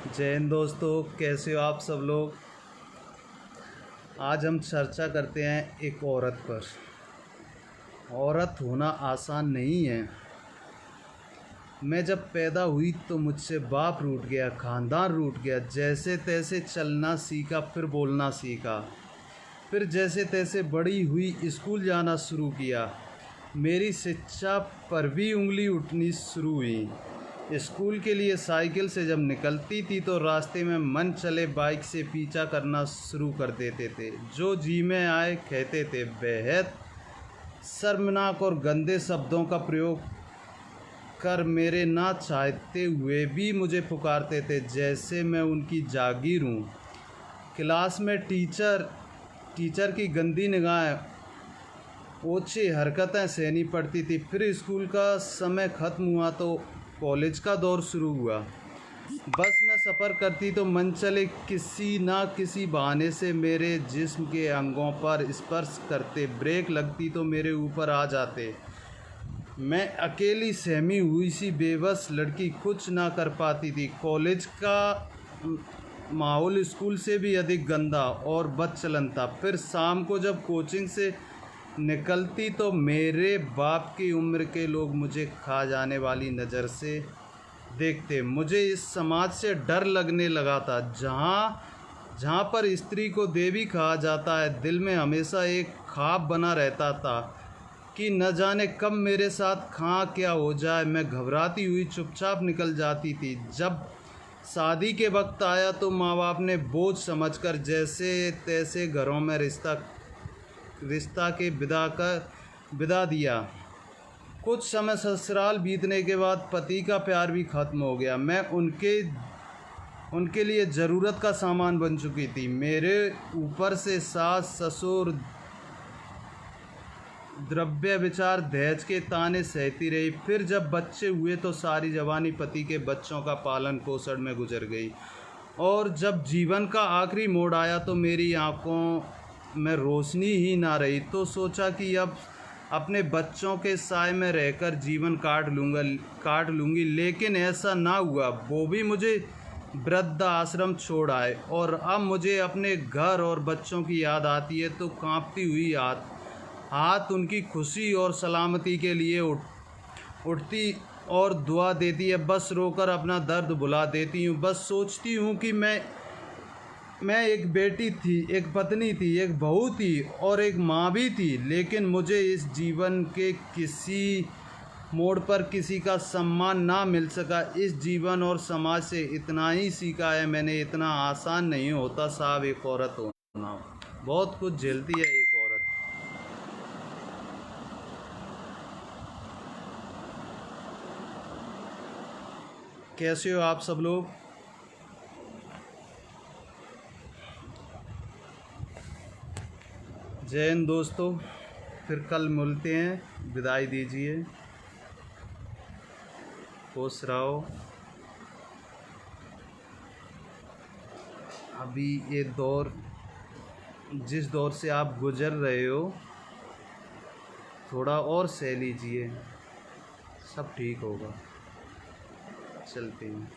जय हिंद दोस्तों, कैसे हो आप सब लोग। आज हम चर्चा करते हैं एक औरत पर। औरत होना आसान नहीं है। मैं जब पैदा हुई तो मुझसे बाप रूठ गया, ख़ानदान रूठ गया। जैसे तैसे चलना सीखा, फिर बोलना सीखा, फिर जैसे तैसे बड़ी हुई, स्कूल जाना शुरू किया। मेरी शिक्षा पर भी उंगली उठनी शुरू हुई। स्कूल के लिए साइकिल से जब निकलती थी तो रास्ते में मन चले बाइक से पीछा करना शुरू कर देते थे। जो जी में आए कहते थे। बेहद शर्मनाक और गंदे शब्दों का प्रयोग कर मेरे ना चाहते हुए भी मुझे पुकारते थे, जैसे मैं उनकी जागीर हूँ। क्लास में टीचर की गंदी निगाहें, ओछी हरकतें सहनी पड़ती थी। फिर स्कूल का समय ख़त्म हुआ तो कॉलेज का दौर शुरू हुआ। बस में सफ़र करती तो मन चले किसी ना किसी बहाने से मेरे जिस्म के अंगों पर स्पर्श करते। ब्रेक लगती तो मेरे ऊपर आ जाते। मैं अकेली सहमी हुई सी बेबस लड़की कुछ ना कर पाती थी। कॉलेज का माहौल स्कूल से भी अधिक गंदा और बदचलन था। फिर शाम को जब कोचिंग से निकलती तो मेरे बाप की उम्र के लोग मुझे खा जाने वाली नज़र से देखते। मुझे इस समाज से डर लगने लगा था, जहाँ पर स्त्री को देवी कहा जाता है। दिल में हमेशा एक ख्वाब बना रहता था कि न जाने कब मेरे साथ कहाँ क्या हो जाए। मैं घबराती हुई चुपचाप निकल जाती थी। जब शादी के वक्त आया तो माँ बाप ने बोझ समझकर जैसे तैसे घरों में रिश्ता के विदा दिया। कुछ समय ससुराल बीतने के बाद पति का प्यार भी ख़त्म हो गया। मैं उनके लिए ज़रूरत का सामान बन चुकी थी। मेरे ऊपर से सास ससुर द्रव्य विचार दहेज के ताने सहती रही। फिर जब बच्चे हुए तो सारी जवानी पति के बच्चों का पालन पोषण में गुजर गई। और जब जीवन का आखिरी मोड़ आया तो मेरी आंखों में रोशनी ही ना रही। तो सोचा कि अब अपने बच्चों के साए में रहकर जीवन काट लूँगी। लेकिन ऐसा ना हुआ। वो भी मुझे वृद्ध आश्रम छोड़ आए और अब मुझे अपने घर और बच्चों की याद आती है तो कांपती हुई हाथ उनकी खुशी और सलामती के लिए उठती और दुआ देती है। बस रोकर अपना दर्द भुला देती हूँ। बस सोचती हूँ कि मैं एक बेटी थी, एक पत्नी थी, एक बहू थी और एक माँ भी थी। लेकिन मुझे इस जीवन के किसी मोड़ पर किसी का सम्मान ना मिल सका। इस जीवन और समाज से इतना ही सीखा है मैंने, इतना आसान नहीं होता साहब एक औरत होना। बहुत कुछ झेलती है एक औरत। कैसे हो आप सब लोग। जय हिंद दोस्तों, फिर कल मिलते हैं। विदाई दीजिए। खुश रहो। अभी ये दौर, जिस दौर से आप गुजर रहे हो, थोड़ा और सह लीजिए, सब ठीक होगा। चलते हैं।